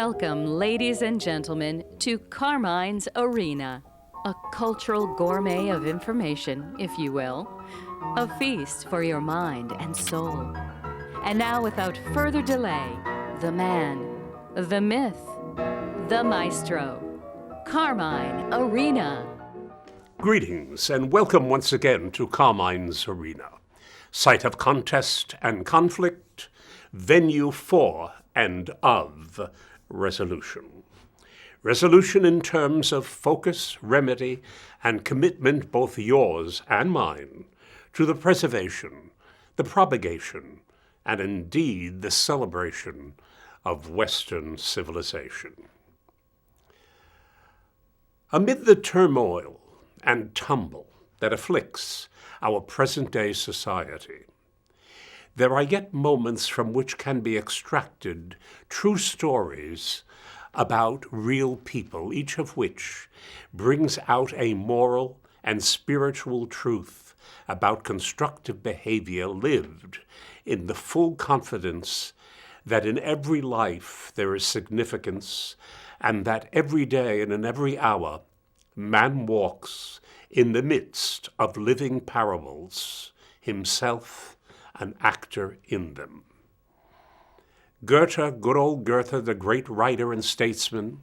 Welcome, ladies and gentlemen, to Carmine's Arena, a cultural gourmet of information, if you will, a feast for your mind and soul. And now, without further delay, the man, the myth, the maestro, Carmine Arena. Greetings and welcome once again to Carmine's Arena, site of contest and conflict, venue for and of resolution. Resolution in terms of focus, remedy, and commitment, both yours and mine, to the preservation, the propagation, and indeed the celebration of Western civilization. Amid the turmoil and tumble that afflicts our present-day society, there are yet moments from which can be extracted true stories about real people, each of which brings out a moral and spiritual truth about constructive behavior lived in the full confidence that in every life there is significance, and that every day and in every hour man walks in the midst of living parables, himself an actor in them. Goethe, good old Goethe, the great writer and statesman,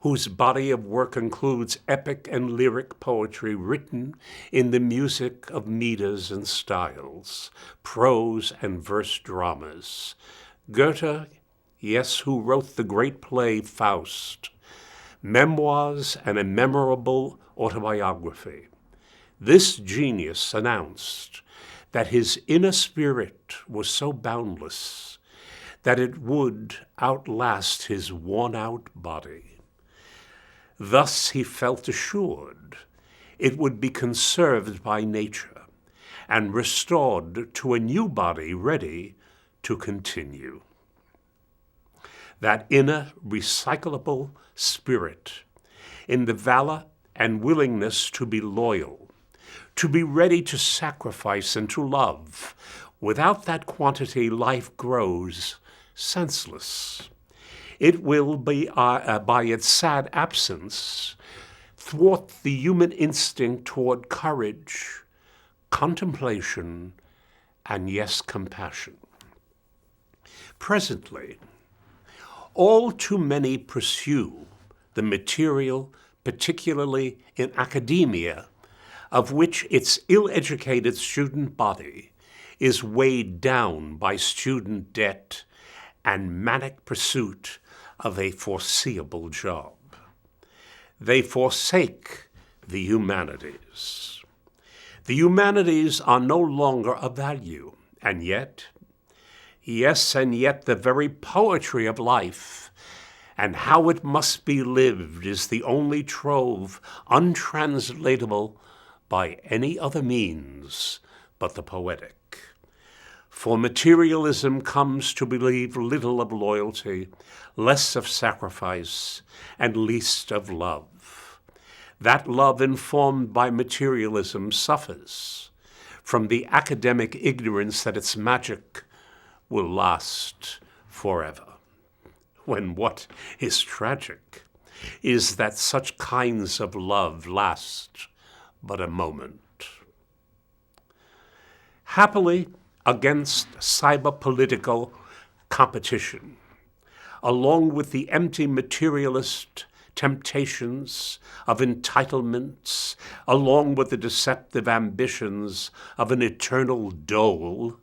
whose body of work includes epic and lyric poetry written in the music of meters and styles, prose and verse dramas. Goethe, yes, who wrote the great play Faust, memoirs and a memorable autobiography. This genius announced that his inner spirit was so boundless that it would outlast his worn-out body. Thus he felt assured it would be conserved by nature and restored to a new body ready to continue. That inner recyclable spirit in the valor and willingness to be loyal, to be ready to sacrifice and to love. Without that quantity, life grows senseless. It will be, by its sad absence, thwart the human instinct toward courage, contemplation, and yes, compassion. Presently, all too many pursue the material, particularly in academia, of which its ill-educated student body is weighed down by student debt and manic pursuit of a foreseeable job. They forsake the humanities. The humanities are no longer of value, and yet, yes, and yet the very poetry of life and how it must be lived is the only trove untranslatable by any other means but the poetic. For materialism comes to believe little of loyalty, less of sacrifice, and least of love. That love informed by materialism suffers from the academic ignorance that its magic will last forever. When what is tragic is that such kinds of love last but a moment. Happily, against cyber-political competition, along with the empty materialist temptations of entitlements, along with the deceptive ambitions of an eternal dole,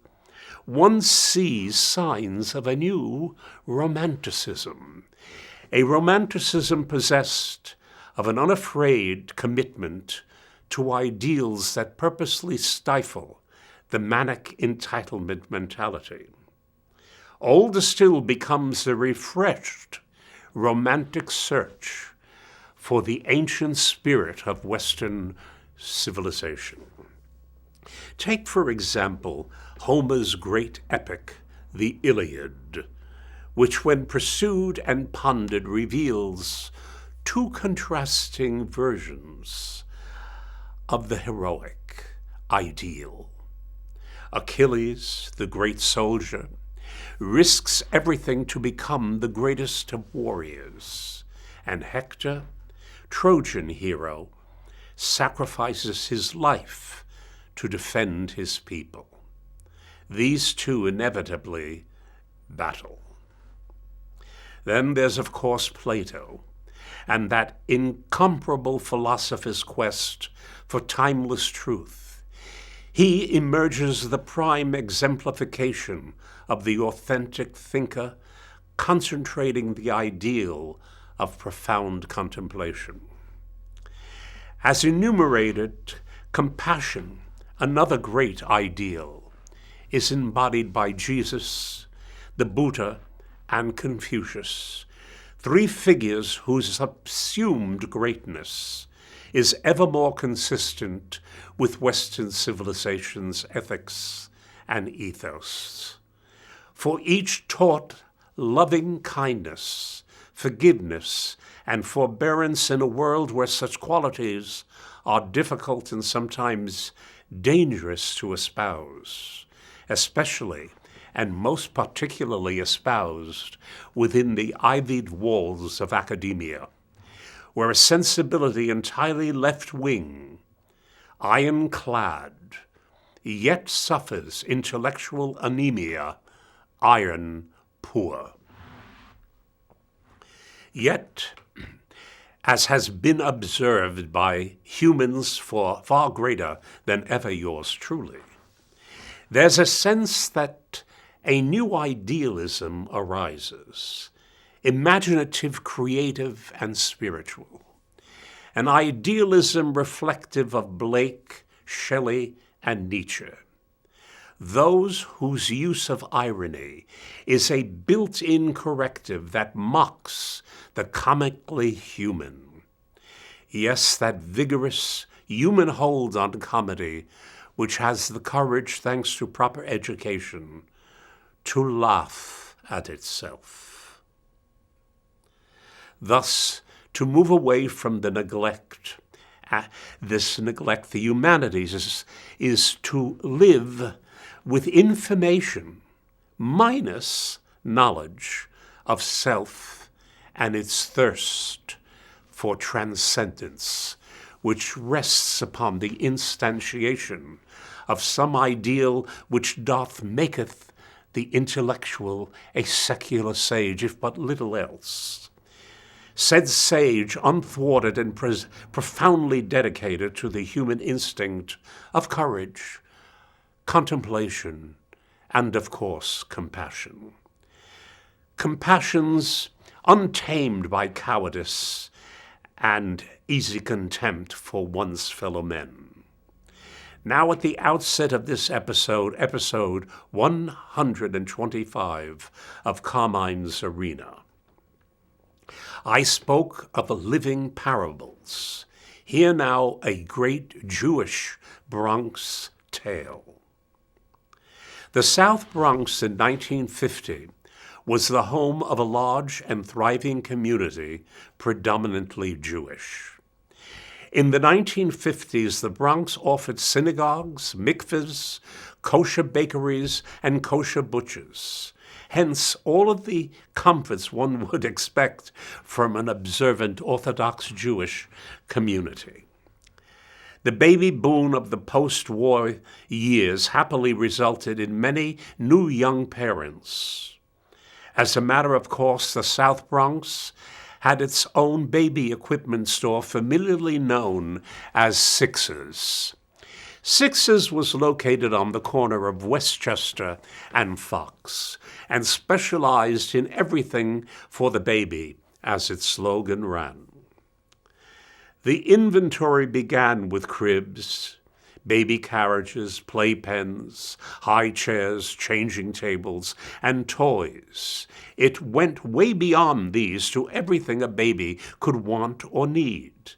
one sees signs of a new romanticism, a romanticism possessed of an unafraid commitment to ideals that purposely stifle the manic entitlement mentality. Older still becomes the refreshed romantic search for the ancient spirit of Western civilization. Take, for example, Homer's great epic, the Iliad, which when pursued and pondered reveals two contrasting versions of the heroic ideal. Achilles, the great soldier, risks everything to become the greatest of warriors. And Hector, Trojan hero, sacrifices his life to defend his people. These two inevitably battle. Then there's, of course, Plato, and that incomparable philosopher's quest for timeless truth. He emerges the prime exemplification of the authentic thinker, concentrating the ideal of profound contemplation. As enumerated, compassion, another great ideal, is embodied by Jesus, the Buddha, and Confucius, three figures whose assumed greatness is ever more consistent with Western civilization's ethics and ethos. For each taught loving kindness, forgiveness, and forbearance in a world where such qualities are difficult and sometimes dangerous to espouse, especially and most particularly espoused within the ivied walls of academia, where a sensibility entirely left-wing, iron-clad, yet suffers intellectual anemia, iron poor. Yet, as has been observed by humans far greater than ever yours truly, there's a sense that a new idealism arises, imaginative, creative, and spiritual. An idealism reflective of Blake, Shelley, and Nietzsche. Those whose use of irony is a built-in corrective that mocks the comically human. Yes, that vigorous human hold on comedy, which has the courage, thanks to proper education, to laugh at itself. Thus, to move away from the neglect, the humanities, is to live with information minus knowledge of self and its thirst for transcendence, which rests upon the instantiation of some ideal which doth maketh the intellectual a secular sage, if but little else. Said sage, unthwarted and profoundly dedicated to the human instinct of courage, contemplation, and, of course, compassion. Compassions untamed by cowardice and easy contempt for one's fellow men. Now at the outset of this episode 125 of Carmine's Arena, I spoke of living parables. Here now a great Jewish Bronx tale. The South Bronx in 1950 was the home of a large and thriving community, predominantly Jewish. In the 1950s, the Bronx offered synagogues, mikvahs, kosher bakeries, and kosher butchers. Hence, all of the comforts one would expect from an observant Orthodox Jewish community. The baby boom of the post-war years happily resulted in many new young parents. As a matter of course, the South Bronx had its own baby equipment store, familiarly known as Six's. Six's was located on the corner of Westchester and Fox, and specialized in everything for the baby, as its slogan ran. The inventory began with cribs, baby carriages, playpens, high chairs, changing tables, and toys. It went way beyond these to everything a baby could want or need.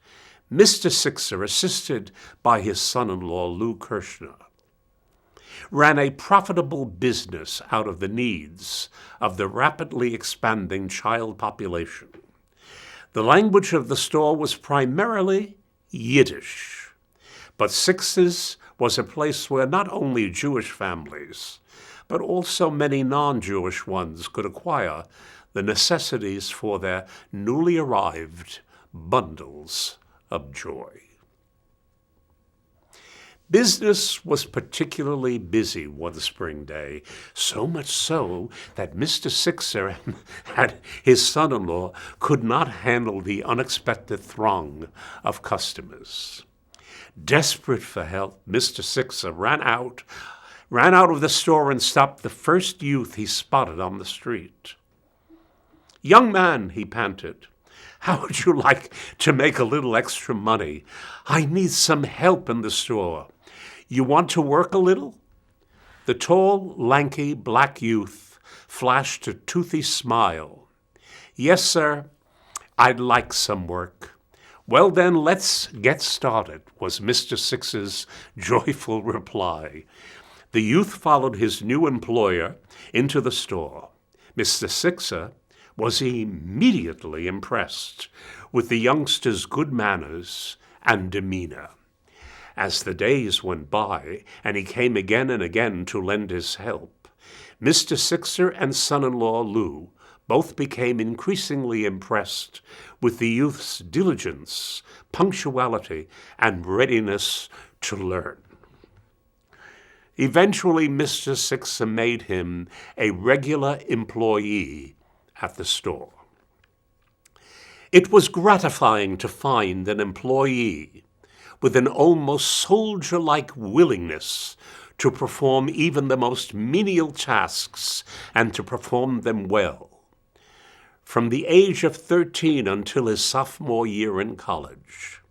Mr. Sixer, assisted by his son-in-law, Lou Kirshner, ran a profitable business out of the needs of the rapidly expanding child population. The language of the store was primarily Yiddish, but Six's was a place where not only Jewish families, but also many non-Jewish ones could acquire the necessities for their newly arrived bundles of joy. Business was particularly busy one spring day, so much so that Mr. Sixer and his son-in-law could not handle the unexpected throng of customers. Desperate for help, Mr. Sixer ran out of the store and stopped the first youth he spotted on the street. "Young man," he panted, "how would you like to make a little extra money? I need some help in the store. You want to work a little?" The tall, lanky, black youth flashed a toothy smile. "Yes, sir, I'd like some work." "Well, then, let's get started," was Mr. Six's joyful reply. The youth followed his new employer into the store. Mr. Sixer was immediately impressed with the youngster's good manners and demeanor. As the days went by, and he came again and again to lend his help, Mr. Sixer and son-in-law Lou both became increasingly impressed with the youth's diligence, punctuality, and readiness to learn. Eventually, Mr. Sixer made him a regular employee at the store. It was gratifying to find an employee with an almost soldier-like willingness to perform even the most menial tasks and to perform them well. From the age of 13 until his sophomore year in college,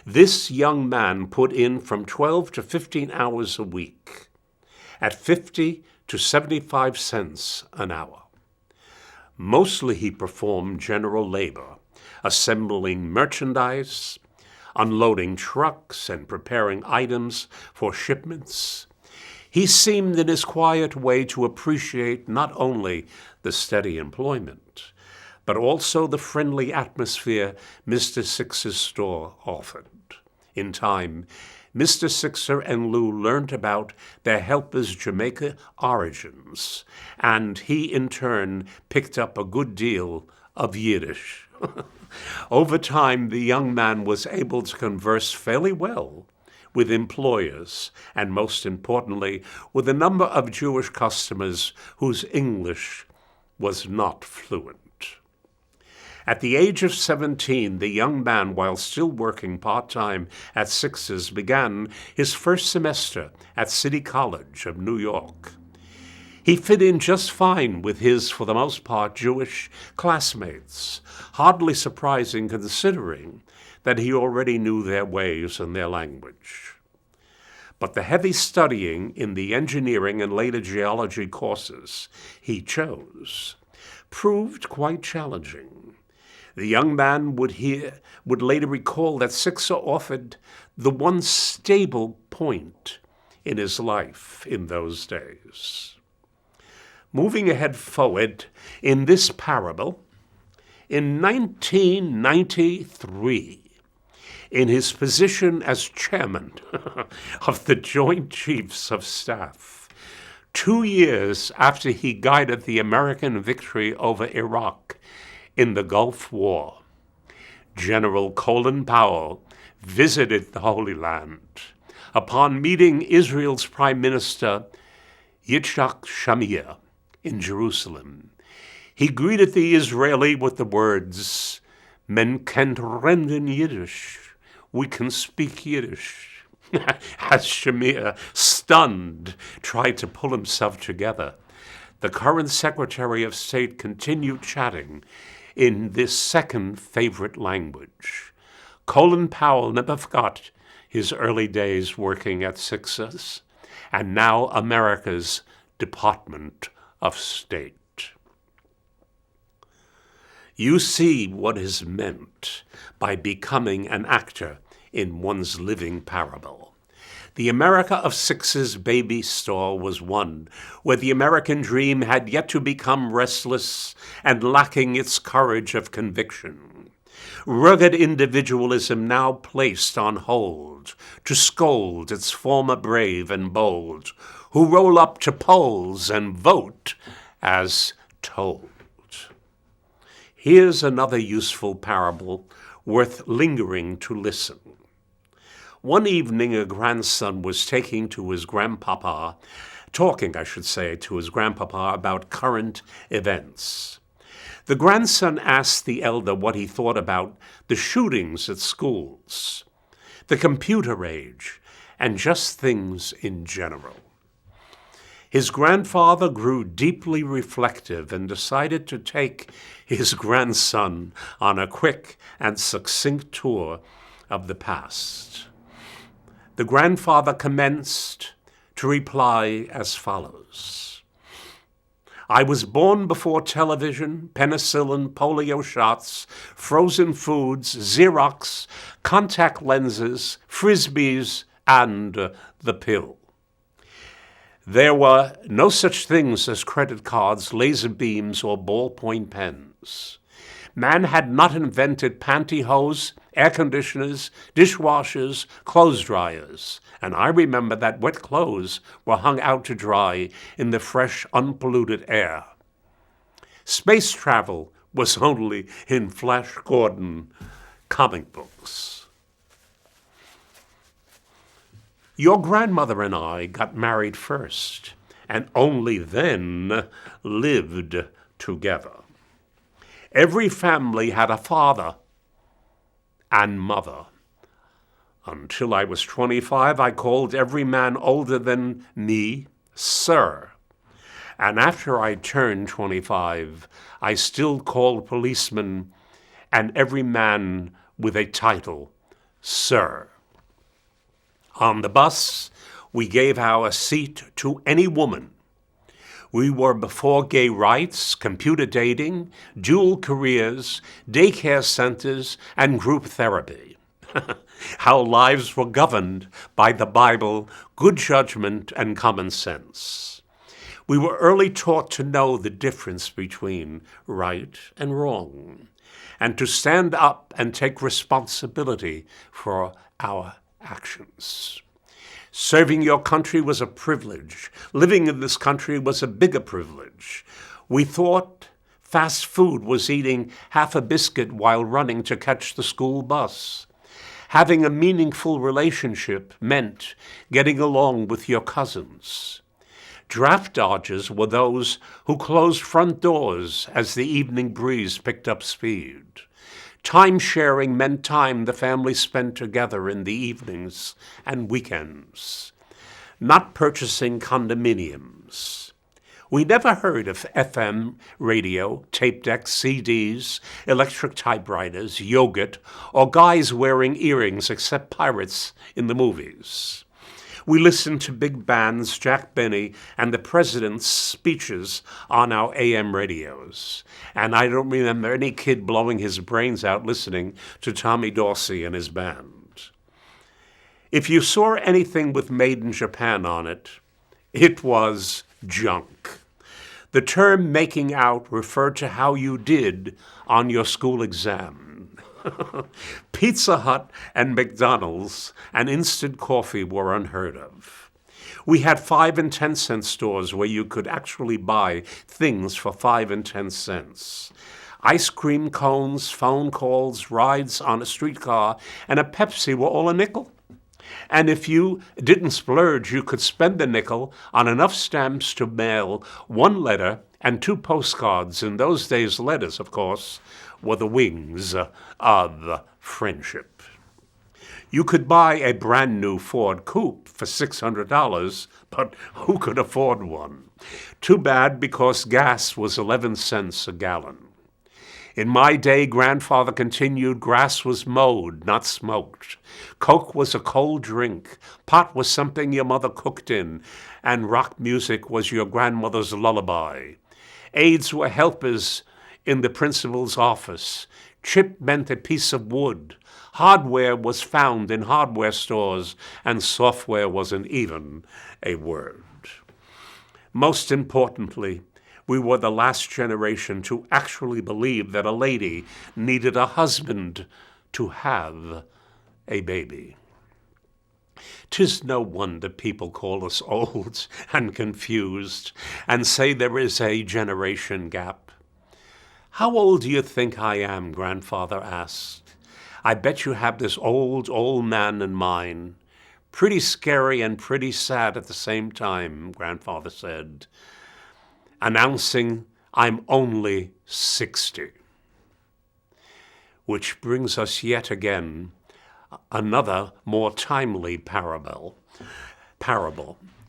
this young man put in from 12 to 15 hours a week at 50 to 75 cents an hour. Mostly he performed general labor, assembling merchandise, unloading trucks, and preparing items for shipments. He seemed in his quiet way to appreciate not only the steady employment, but also the friendly atmosphere Mr. Sixer's store offered. In time, Mr. Sixer and Lou learned about their helpers' Jamaica origins, and he in turn picked up a good deal of Yiddish. Over time, the young man was able to converse fairly well with employers and, most importantly, with a number of Jewish customers whose English was not fluent. At the age of 17, the young man, while still working part-time at Sixer's, began his first semester at City College of New York. He fit in just fine with his, for the most part, Jewish classmates, hardly surprising considering that he already knew their ways and their language. But the heavy studying in the engineering and later geology courses he chose proved quite challenging. The young man would later recall that Sixer offered the one stable point in his life in those days. Moving ahead forward in this parable, in 1993, in his position as chairman of the Joint Chiefs of Staff, 2 years after he guided the American victory over Iraq in the Gulf War, General Colin Powell visited the Holy Land. Upon meeting Israel's Prime Minister Yitzhak Shamir in Jerusalem, he greeted the Israeli with the words, "Men kennt reden Yiddish," we can speak Yiddish. As Shamir, stunned, tried to pull himself together, the current Secretary of State continued chatting in this second favorite language. Colin Powell never forgot his early days working at Sixer's, and now America's Department of State. You see what is meant by becoming an actor in one's living parable. The America of Sixer's baby store was one where the American dream had yet to become restless and lacking its courage of conviction. Rugged individualism now placed on hold to scold its former brave and bold, who roll up to polls and vote as told. Here's another useful parable worth lingering to listen. One evening, a grandson was talking to his grandpapa about current events. The grandson asked the elder what he thought about the shootings at schools, the computer age, and just things in general. His grandfather grew deeply reflective and decided to take his grandson on a quick and succinct tour of the past. The grandfather commenced to reply as follows. I was born before television, penicillin, polio shots, frozen foods, Xerox, contact lenses, frisbees, and the pill. There were no such things as credit cards, laser beams, or ballpoint pens. Man had not invented pantyhose, air conditioners, dishwashers, clothes dryers, and I remember that wet clothes were hung out to dry in the fresh, unpolluted air. Space travel was only in Flash Gordon comic books. Your grandmother and I got married first, and only then lived together. Every family had a father and mother. Until I was 25, I called every man older than me, sir. And after I turned 25, I still called policemen and every man with a title, sir. On the bus, we gave our seat to any woman. We were before gay rights, computer dating, dual careers, daycare centers, and group therapy. Our lives were governed by the Bible, good judgment, and common sense. We were early taught to know the difference between right and wrong, and to stand up and take responsibility for our actions. Serving your country was a privilege. Living in this country was a bigger privilege. We thought fast food was eating half a biscuit while running to catch the school bus. Having a meaningful relationship meant getting along with your cousins. Draft dodgers were those who closed front doors as the evening breeze picked up speed. Time sharing meant time the family spent together in the evenings and weekends. Not purchasing condominiums. We never heard of FM radio, tape decks, CDs, electric typewriters, yogurt, or guys wearing earrings except pirates in the movies. We listened to big bands, Jack Benny, and the president's speeches on our AM radios. And I don't remember any kid blowing his brains out listening to Tommy Dorsey and his band. If you saw anything with Made in Japan on it, it was junk. The term making out referred to how you did on your school exam. Pizza Hut and McDonald's and instant coffee were unheard of. We had 5 and 10 cent stores where you could actually buy things for 5 and 10 cents. Ice cream cones, phone calls, rides on a streetcar, and a Pepsi were all a nickel. And if you didn't splurge, you could spend the nickel on enough stamps to mail 1 letter and 2 postcards. In those days, letters, of course, were the wings of friendship. You could buy a brand new Ford Coupe for $600, but who could afford one? Too bad, because gas was 11 cents a gallon. In my day, grandfather continued, grass was mowed, not smoked. Coke was a cold drink. Pot was something your mother cooked in, and rock music was your grandmother's lullaby. Aides were helpers in the principal's office. Chip meant a piece of wood. Hardware was found in hardware stores, and software wasn't even a word. Most importantly, We were the last generation to actually believe that a lady needed a husband to have a baby. 'Tis no wonder people call us old and confused and say there is a generation gap. How old do you think I am? Grandfather asked. I bet you have this old man in mind. Pretty scary and pretty sad at the same time, Grandfather said, announcing I'm only 60. Which brings us yet again another more timely parable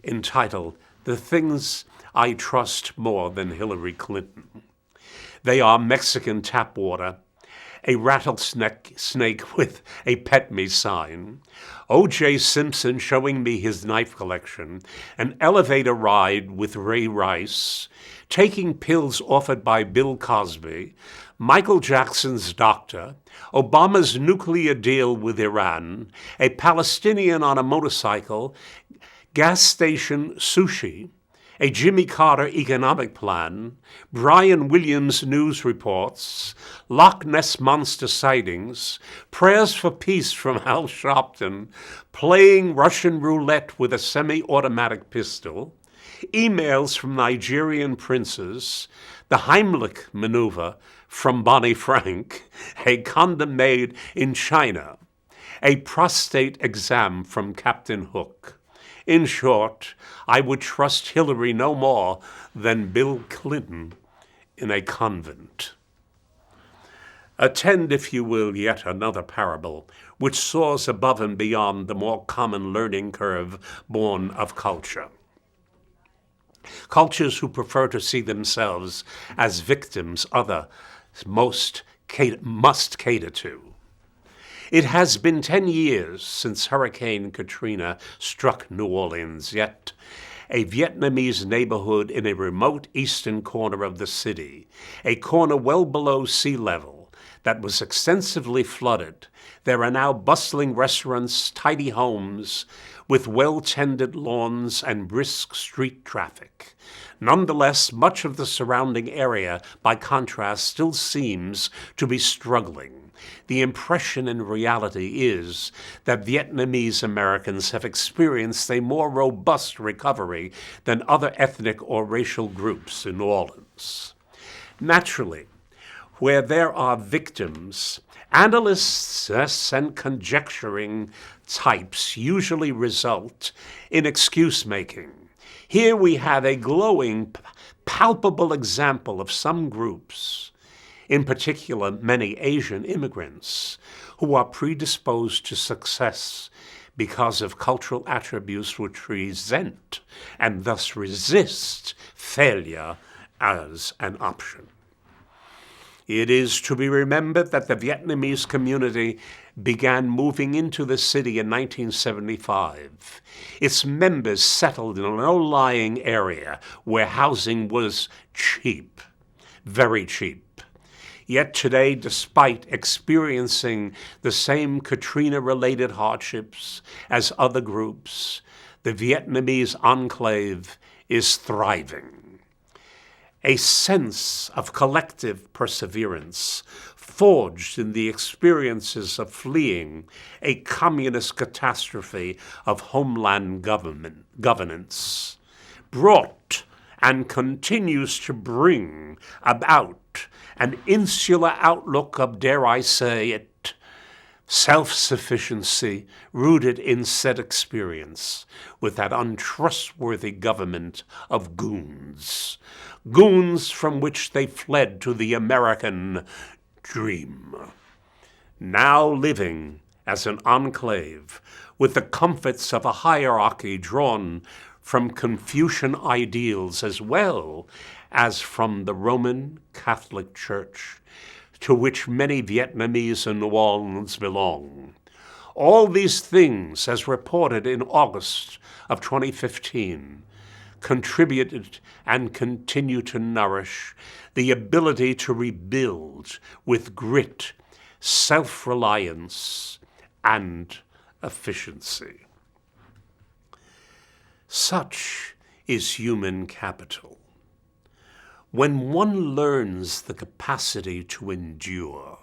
entitled The Things I Trust More Than Hillary Clinton. They are Mexican tap water, a rattlesnake with a pet me sign, O.J. Simpson showing me his knife collection, an elevator ride with Ray Rice, taking pills offered by Bill Cosby, Michael Jackson's doctor, Obama's nuclear deal with Iran, a Palestinian on a motorcycle, gas station sushi, a Jimmy Carter economic plan, Brian Williams news reports, Loch Ness monster sightings, prayers for peace from Al Sharpton, playing Russian roulette with a semi-automatic pistol, emails from Nigerian princes, the Heimlich maneuver from Bonnie Frank, a condom made in China, a prostate exam from Captain Hook. In short, I would trust Hillary no more than Bill Clinton in a convent. Attend, if you will, yet another parable, which soars above and beyond the more common learning curve born of culture. Cultures who prefer to see themselves as victims others must cater to. It has been 10 years since Hurricane Katrina struck New Orleans, yet a Vietnamese neighborhood in a remote eastern corner of the city, a corner well below sea level that was extensively flooded. There are now bustling restaurants, tidy homes, with well-tended lawns and brisk street traffic. Nonetheless, much of the surrounding area, by contrast, still seems to be struggling. The impression in reality is that Vietnamese Americans have experienced a more robust recovery than other ethnic or racial groups in New Orleans. Naturally, where there are victims, analysts and conjecturing types usually result in excuse-making. Here we have a glowing, palpable example of some groups, in particular many Asian immigrants, who are predisposed to success because of cultural attributes which resent and thus resist failure as an option. It is to be remembered that the Vietnamese community began moving into the city in 1975. Its members settled in a low-lying area where housing was cheap, very cheap. Yet today, despite experiencing the same Katrina-related hardships as other groups, the Vietnamese enclave is thriving. A sense of collective perseverance forged in the experiences of fleeing a communist catastrophe of homeland governance brought and continues to bring about an insular outlook of, dare I say it, self-sufficiency rooted in said experience with that untrustworthy government of goons from which they fled to the American dream. Now living as an enclave with the comforts of a hierarchy drawn from Confucian ideals as well as from the Roman Catholic Church, to which many Vietnamese in New Orleans belong. All these things, as reported in August of 2015, contributed and continue to nourish the ability to rebuild with grit, self-reliance, and efficiency. Such is human capital. when one learns the capacity to endure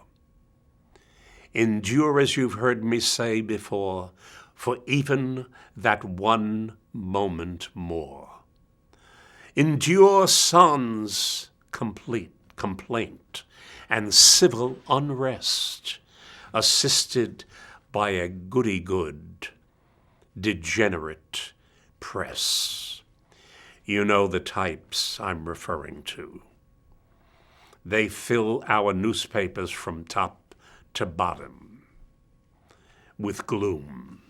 as you've heard me say before, for even that one moment more. Endure sans complaint and civil unrest, assisted by a goody-good, degenerate press. You know the types I'm referring to. They fill our newspapers from top to bottom with gloom.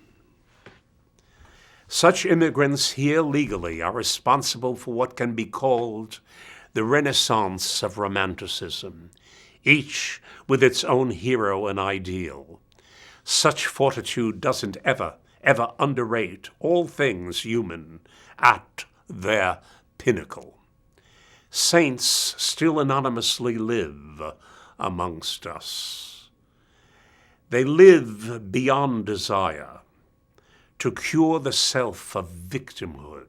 Such immigrants here legally are responsible for what can be called the renaissance of romanticism, each with its own hero and ideal. Such fortitude doesn't ever underrate all things human at their pinnacle. Saints still anonymously live amongst us. They live beyond desire to cure the self of victimhood.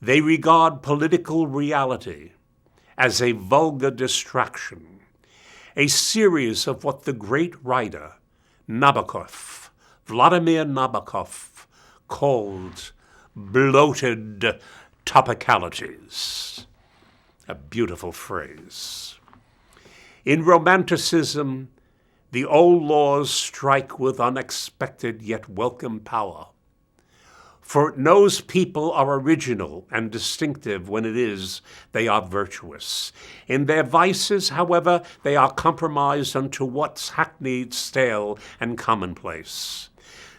They regard political reality as a vulgar distraction, a series of what the great writer Vladimir Nabokov, called bloated topicalities. A beautiful phrase. In Romanticism, the old laws strike with unexpected yet welcome power. For it knows people are original and distinctive when it is they are virtuous. In their vices, however, they are compromised unto what's hackneyed, stale, and commonplace.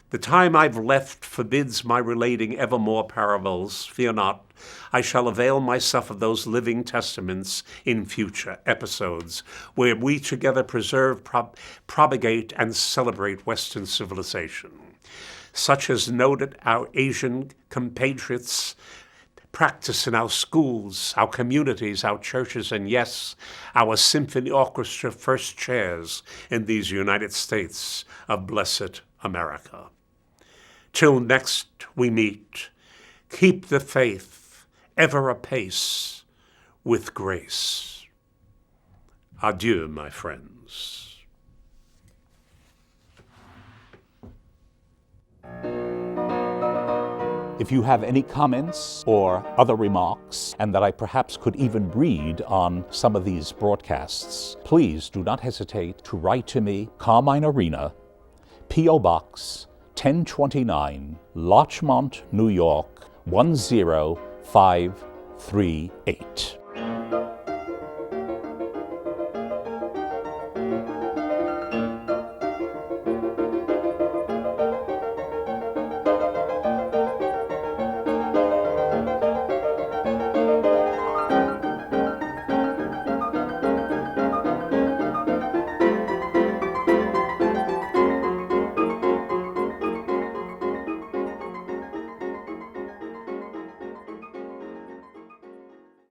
The time I've left forbids my relating ever more parables. Fear not, I shall avail myself of those living testaments in future episodes, where we together preserve, propagate, and celebrate Western civilization, such as noted our Asian compatriots practice in our schools, our communities, our churches, and yes, our symphony orchestra first chairs in these United States of blessed America. Till next we meet, keep the faith ever apace with grace. Adieu, my friends. If you have any comments or other remarks, and that I perhaps could even read on some of these broadcasts, please do not hesitate to write to me, Carmine Arena, P.O. Box 1029, Larchmont, New York 10538.